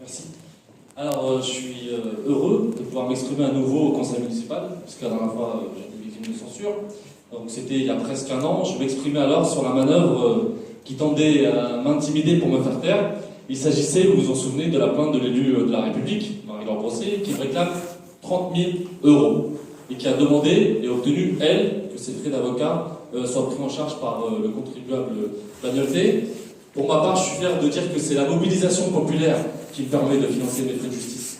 Merci. Alors, je suis heureux de pouvoir m'exprimer à nouveau au conseil municipal, puisque la dernière fois, j'ai été victime de censure. Donc, c'était il y a presque un an. Je m'exprimais alors sur la manœuvre qui tendait à m'intimider pour me faire taire. Il s'agissait, vous vous en souvenez, de la plainte de l'élu de la République, Marie-Laure Brossé, qui réclame 30 000 euros et qui a demandé et obtenu, elle, que ses frais d'avocat soient pris en charge par le contribuable Bagnolet. Pour ma part, je suis fier de dire que c'est la mobilisation populaire qui me permet de financer mes frais de justice.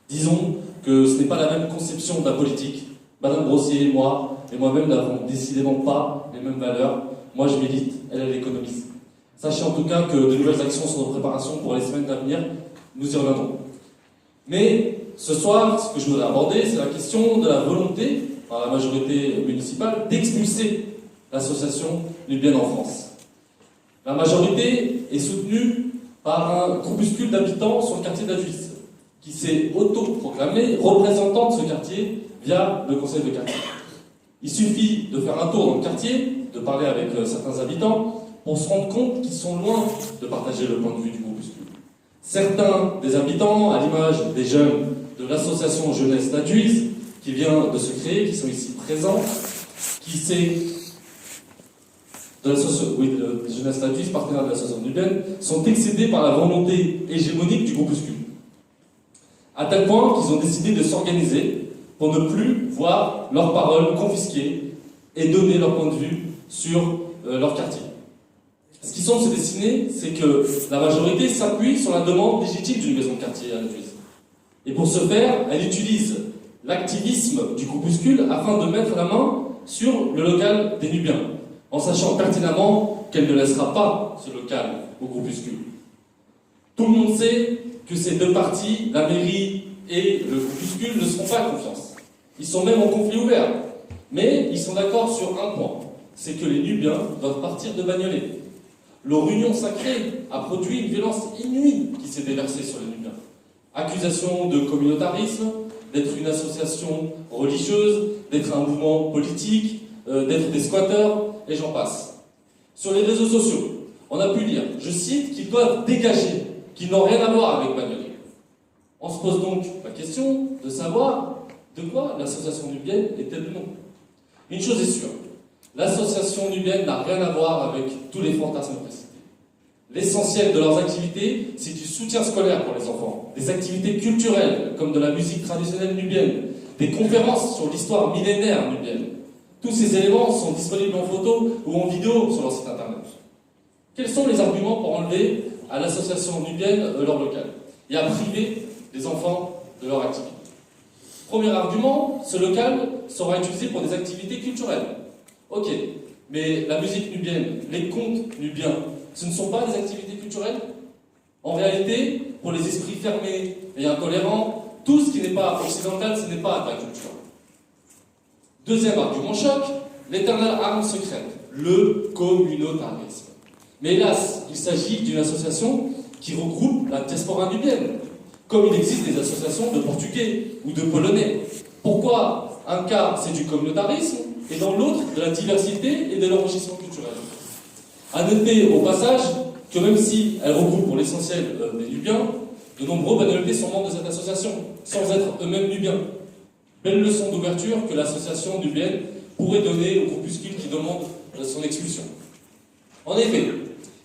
Disons que ce n'est pas la même conception de la politique. Madame Brossier et moi, et moi-même n'avons décidément pas les mêmes valeurs. Moi, je milite, elle économise. Sachez en tout cas que de nouvelles actions sont en préparation pour les semaines à venir. Nous y reviendrons. Mais ce soir, ce que je voudrais aborder, c'est la question de la volonté, par la majorité municipale, d'expulser l'association Nubienne en France. La majorité est soutenue par un groupuscule d'habitants sur le quartier d'Aduis, qui s'est autoproclamé représentant de ce quartier via le conseil de quartier. Il suffit de faire un tour dans le quartier, de parler avec certains habitants, pour se rendre compte qu'ils sont loin de partager le point de vue du groupuscule. Certains des habitants, à l'image des jeunes de l'association Jeunesse d'Aduis, qui vient de se créer, qui sont ici présents, qui s'est de Jeunesse d'Aduis, partenaire de l'association Nubienne, sont excédés par la volonté hégémonique du groupuscule. À tel point qu'ils ont décidé de s'organiser pour ne plus voir leurs paroles confisquées et donner leur point de vue sur leur quartier. Ce qui semble se dessiner, c'est que la majorité s'appuie sur la demande légitime d'une maison de quartier à Aduis. Et pour ce faire, elle utilise l'activisme du groupuscule afin de mettre la main sur le local des Nubiens, en sachant pertinemment qu'elle ne laissera pas ce local au groupuscule. Tout le monde sait que ces deux partis, la mairie et le groupuscule, ne se font pas confiance. Ils sont même en conflit ouvert. Mais ils sont d'accord sur un point, c'est que les Nubiens doivent partir de Bagnolet. Leur union sacrée a produit une violence inouïe qui s'est déversée sur les Nubiens. Accusation de communautarisme, d'être une association religieuse, d'être un mouvement politique, d'être des squatteurs, et j'en passe. Sur les réseaux sociaux, on a pu lire, je cite, qu'ils doivent dégager, qu'ils n'ont rien à voir avec Bagnolet. On se pose donc la question de savoir de quoi l'association nubienne est-elle le nom. Une chose est sûre, l'association nubienne n'a rien à voir avec tous les fantasmes précités. L'essentiel de leurs activités, c'est du soutien scolaire pour les enfants, des activités culturelles, comme de la musique traditionnelle nubienne, des conférences sur l'histoire millénaire nubienne. Tous ces éléments sont disponibles en photo ou en vidéo sur leur site internet. Quels sont les arguments pour enlever à l'association nubienne leur local et à priver les enfants de leur activité? Premier argument, ce local sera utilisé pour des activités culturelles. Ok, mais la musique nubienne, les contes nubiens, ce ne sont pas des activités culturelles? En réalité, pour les esprits fermés et intolérants, tout ce qui n'est pas occidental, ce n'est pas de la culture. Deuxième argument choc, l'éternelle arme secrète, le communautarisme. Mais hélas, il s'agit d'une association qui regroupe la diaspora nubienne, comme il existe des associations de Portugais ou de Polonais. Pourquoi un cas c'est du communautarisme et dans l'autre de la diversité et de l'enrichissement culturel? À noter au passage que même si elle regroupe pour l'essentiel des Nubiens, de nombreux Bagnoletais sont membres de cette association, sans être eux-mêmes Nubiens. Belle leçon d'ouverture que l'association nubienne pourrait donner au groupuscule qui demande son expulsion. En effet,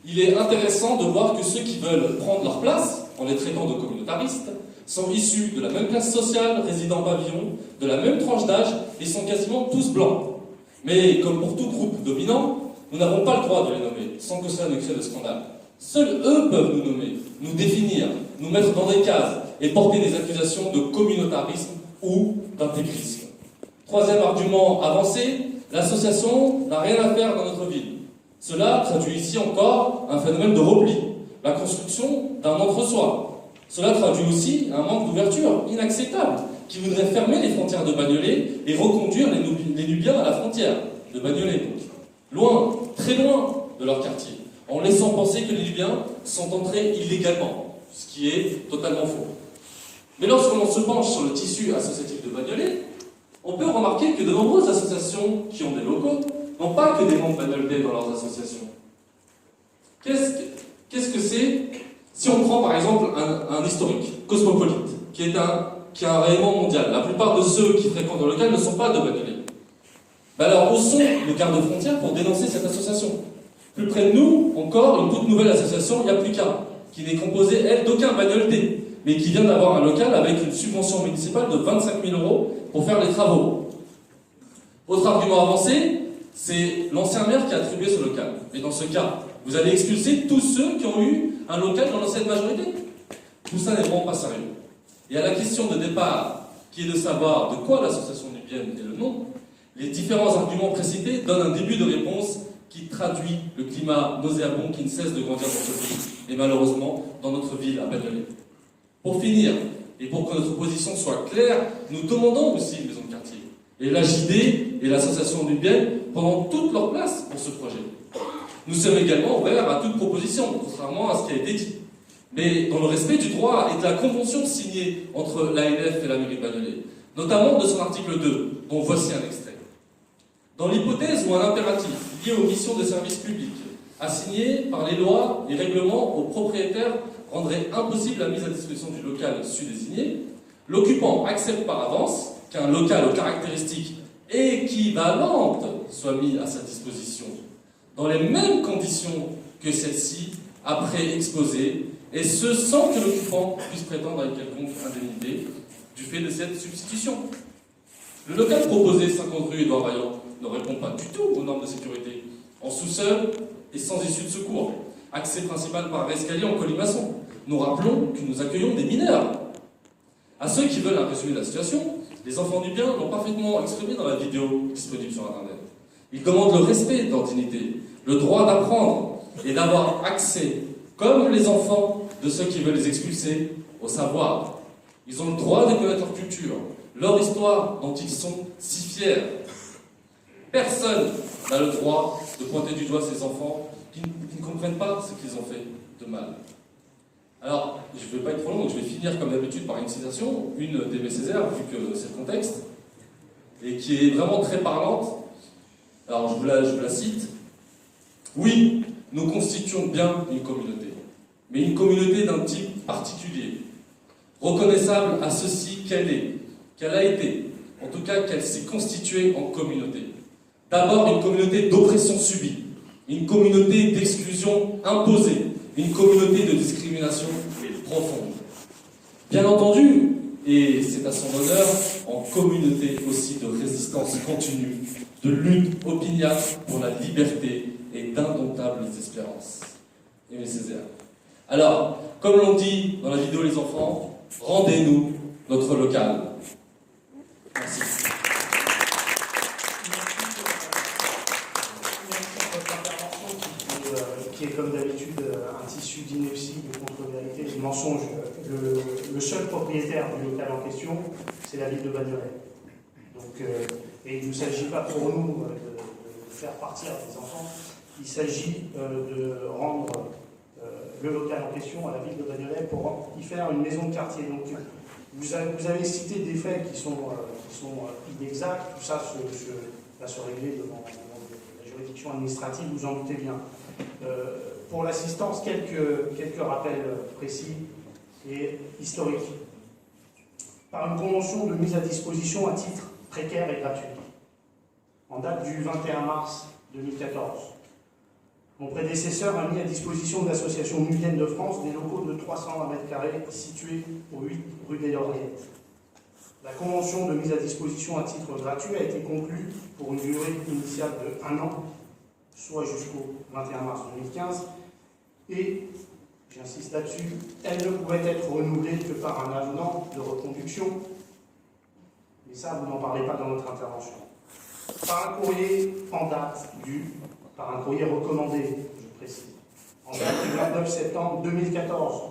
il est intéressant de voir que ceux qui veulent prendre leur place, en les traitant de communautaristes, sont issus de la même classe sociale, résidant en pavillon, de la même tranche d'âge, et sont quasiment tous blancs. Mais comme pour tout groupe dominant, nous n'avons pas le droit de les nommer, sans que cela ne crée de scandale. Seuls eux peuvent nous nommer, nous définir, nous mettre dans des cases, et porter des accusations de communautarisme ou d'intégrisme. Troisième argument avancé, l'association n'a rien à faire dans notre ville. Cela traduit ici encore un phénomène de repli, la construction d'un entre-soi. Cela traduit aussi un manque d'ouverture inacceptable, qui voudrait fermer les frontières de Bagnolet et reconduire les Nubiens à la frontière de Bagnolet. Loin, très loin de leur quartier, en laissant penser que les Nubiens sont entrés illégalement, ce qui est totalement faux. Mais lorsque l'on se penche sur le tissu associatif de Bagnolet, on peut remarquer que de nombreuses associations qui ont des locaux n'ont pas que des membres bagnoletais dans leurs associations. Qu'est-ce que c'est Si on prend par exemple un historique, cosmopolite, qui a un rayonnement mondial, la plupart de ceux qui fréquentent le local ne sont pas de Bagnolet. Ben alors où sont les gardes-frontières pour dénoncer cette association? Plus près de nous, encore, une toute nouvelle association, il n'y a plus qu'un, qui n'est composée, elle, d'aucun bagnoleté, mais qui vient d'avoir un local avec une subvention municipale de 25 000 € pour faire les travaux. Autre argument avancé, c'est l'ancien maire qui a attribué ce local. Mais dans ce cas, vous allez expulser tous ceux qui ont eu un local dans l'ancienne majorité? Tout ça n'est vraiment pas sérieux. Et à la question de départ, qui est de savoir de quoi l'association nubienne est le nom, les différents arguments précités donnent un début de réponse qui traduit le climat nauséabond qui ne cesse de grandir dans ce pays, et malheureusement dans notre ville à Bagnolet. Pour finir, et pour que notre position soit claire, nous demandons aussi une maison de quartier. Et la JD et l'association nubienne prendront toute leur place pour ce projet. Nous sommes également ouverts à toute proposition, contrairement à ce qui a été dit. Mais dans le respect du droit et de la convention signée entre l'ANF et la mairie de Bagnolet, notamment de son article 2, dont voici un extrait. Dans l'hypothèse où un impératif lié aux missions de service public, assigné par les lois et règlements aux propriétaires, rendrait impossible la mise à disposition du local su-désigné, l'occupant accepte par avance qu'un local aux caractéristiques équivalentes soit mis à sa disposition, dans les mêmes conditions que celle-ci, après exposée, et ce sans que l'occupant puisse prétendre à une quelconque indemnité du fait de cette substitution. Le local proposé, 50 rue Édouard Vaillant, ne répond pas du tout aux normes de sécurité, en sous-sol et sans issue de secours, accès principal par escalier en colimaçon. Nous rappelons que nous accueillons des mineurs. À ceux qui veulent un résumé de la situation, les enfants du bien l'ont parfaitement exprimé dans la vidéo disponible sur Internet. Ils demandent le respect de leur dignité, le droit d'apprendre et d'avoir accès, comme les enfants de ceux qui veulent les expulser, au savoir. Ils ont le droit de connaître leur culture, leur histoire dont ils sont si fiers. Personne n'a le droit de pointer du doigt ces enfants qui ne comprennent pas ce qu'ils ont fait de mal. Alors, je ne vais pas être trop long, donc je vais finir comme d'habitude par une citation, une d'Aimé Césaire, vu que c'est le contexte, et qui est vraiment très parlante. Alors, je vous la cite. Oui, nous constituons bien une communauté, mais une communauté d'un type particulier, reconnaissable à ceci qu'elle a été, en tout cas qu'elle s'est constituée en communauté. D'abord, une communauté d'oppression subie, une communauté d'exclusion imposée, une communauté de discrimination profonde. Bien entendu, et c'est à son honneur, en communauté aussi de résistance continue, de lutte opiniâtre pour la liberté et d'indomptables espérances. Aimé Césaire. Alors, comme l'ont dit dans la vidéo les enfants, rendez-nous notre local. Merci. Qui est comme d'habitude un tissu d'ineptie, de contre-vérité, de mensonge. Le seul propriétaire du local en question, c'est la ville de Bagnolet. Donc, et il ne s'agit pas pour nous de faire partir des enfants, il s'agit de rendre le local en question à la ville de Bagnolet pour y faire une maison de quartier. Donc, vous avez cité des faits qui sont inexacts, tout ça va se régler devant la juridiction administrative, vous en doutez bien. Pour l'assistance, quelques rappels précis et historiques. Par une convention de mise à disposition à titre précaire et gratuit, en date du 21 mars 2014, mon prédécesseur a mis à disposition de l'Association nubienne de France des locaux de 320 m² situés au 8 rue des Lauriettes. La convention de mise à disposition à titre gratuit a été conclue pour une durée initiale de 1 an, soit jusqu'au 21 mars 2015, et, j'insiste là-dessus, elle ne pouvait être renouvelée que par un avenant de reconduction, mais ça, vous n'en parlez pas dans notre intervention. Par un courrier en date par un courrier recommandé, je précise, en date du 29 septembre 2014,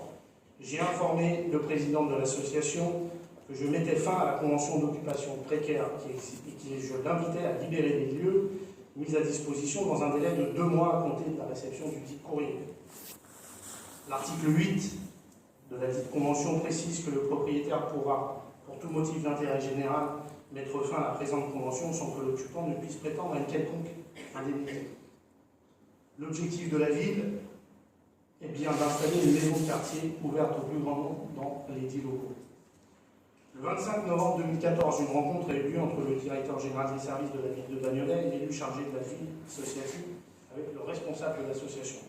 j'ai informé le président de l'association que je mettais fin à la convention d'occupation précaire et que je l'invitais à libérer les lieux mis à disposition dans un délai de 2 mois à compter de la réception du dit courrier. L'article 8 de la dite convention précise que le propriétaire pourra, pour tout motif d'intérêt général, mettre fin à la présente convention sans que l'occupant ne puisse prétendre à une quelconque indemnité. L'objectif de la ville eh bien, d'installer une maison de quartier ouverte au plus grand nombre dans les 10 locaux. Le 25 novembre 2014, une rencontre a eu lieu entre le directeur général des services de la ville de Bagnolet et l'élu chargé de la vie associative avec le responsable de l'association.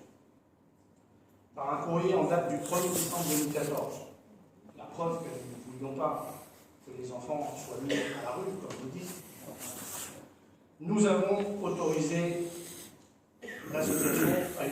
Par un courrier en date du 1er décembre 2014, la preuve que nous ne voulions pas que les enfants soient mis à la rue, comme vous dites, nous avons autorisé l'association à